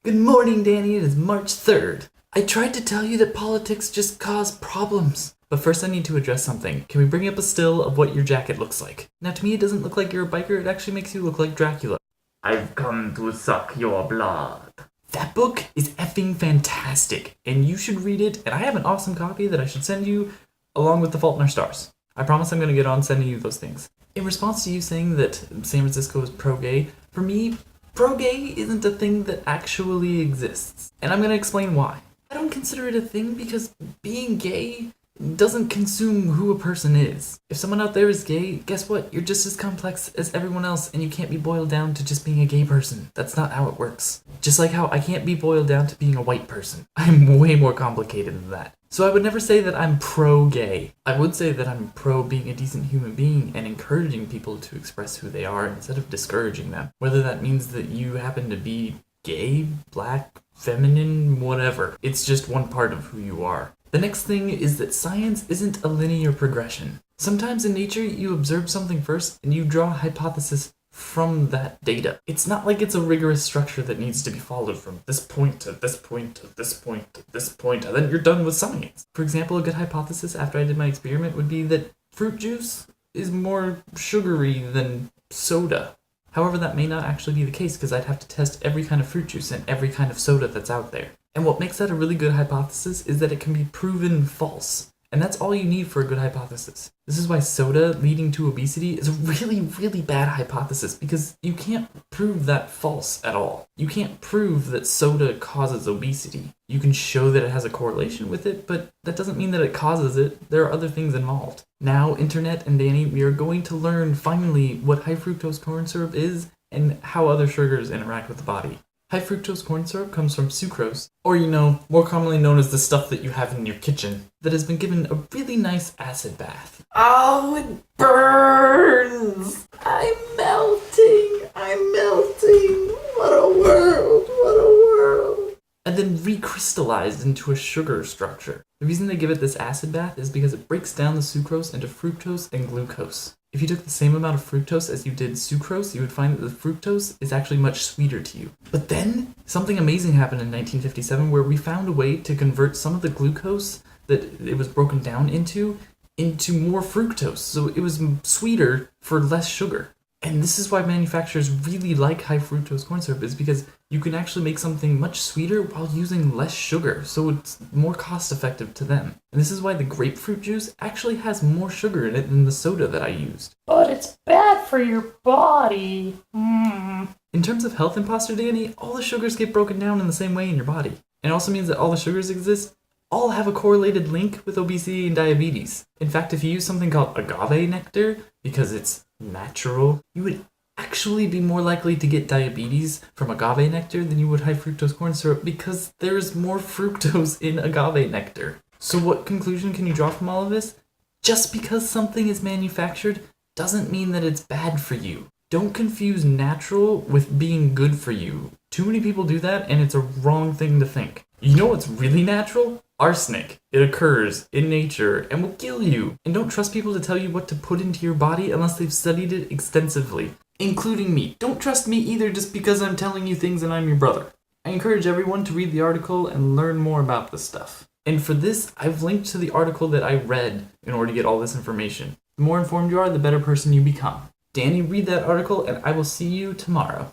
Good morning, Danny. It is March 3rd. I tried to tell you that politics just cause problems. But first I need to address something. Can we bring up a still of what your jacket looks like? Now to me it doesn't look like you're a biker, it actually makes you look like Dracula. I've come to suck your blood. That book is effing fantastic, and you should read it, and I have an awesome copy that I should send you along with The Fault in Our Stars. I promise I'm going to get on sending you those things. In response to you saying that San Francisco is pro-gay, for me, pro-gay isn't a thing that actually exists. And I'm going to explain why. I don't consider it a thing because being gay doesn't consume who a person is. If someone out there is gay, guess what? You're just as complex as everyone else and you can't be boiled down to just being a gay person. That's not how it works. Just like how I can't be boiled down to being a white person. I'm way more complicated than that. So I would never say that I'm pro-gay. I would say that I'm pro being a decent human being and encouraging people to express who they are instead of discouraging them. Whether that means that you happen to be gay, black, feminine, whatever. It's just one part of who you are. The next thing is that science isn't a linear progression. Sometimes in nature, you observe something first and you draw a hypothesis from that data. It's not like it's a rigorous structure that needs to be followed from this point to this point to this point to this point, and then you're done with science. For example, a good hypothesis after I did my experiment would be that fruit juice is more sugary than soda. However, that may not actually be the case because I'd have to test every kind of fruit juice and every kind of soda that's out there. And what makes that a really good hypothesis is that it can be proven false. And that's all you need for a good hypothesis. This is why soda leading to obesity is a really, really bad hypothesis because you can't prove that false at all. You can't prove that soda causes obesity. You can show that it has a correlation with it, but that doesn't mean that it causes it. There are other things involved. Now, Internet and Danny, we are going to learn finally what high fructose corn syrup is and how other sugars interact with the body. High fructose corn syrup comes from sucrose, or more commonly known as the stuff that you have in your kitchen, that has been given a really nice acid bath. Oh, it burns! I'm melting! What a world! And then recrystallized into a sugar structure. The reason they give it this acid bath is because it breaks down the sucrose into fructose and glucose. If you took the same amount of fructose as you did sucrose, you would find that the fructose is actually much sweeter to you. But then, something amazing happened in 1957 where we found a way to convert some of the glucose that it was broken down into more fructose, so it was sweeter for less sugar. And this is why manufacturers really like high fructose corn syrup, is because you can actually make something much sweeter while using less sugar, so it's more cost effective to them. And this is why the grapefruit juice actually has more sugar in it than the soda that I used. But it's bad for your body. In terms of health imposter Danny, all the sugars get broken down in the same way in your body. And it also means that all the sugars all have a correlated link with obesity and diabetes. In fact, if you use something called agave nectar, because it's natural, you would actually be more likely to get diabetes from agave nectar than you would high fructose corn syrup because there's more fructose in agave nectar. So what conclusion can you draw from all of this? Just because something is manufactured doesn't mean that it's bad for you. Don't confuse natural with being good for you. Too many people do that and it's a wrong thing to think. You know what's really natural? Arsenic. It occurs in nature and will kill you. And don't trust people to tell you what to put into your body unless they've studied it extensively. Including me. Don't trust me either just because I'm telling you things and I'm your brother. I encourage everyone to read the article and learn more about this stuff. And for this, I've linked to the article that I read in order to get all this information. The more informed you are, the better person you become. Danny, read that article and I will see you tomorrow.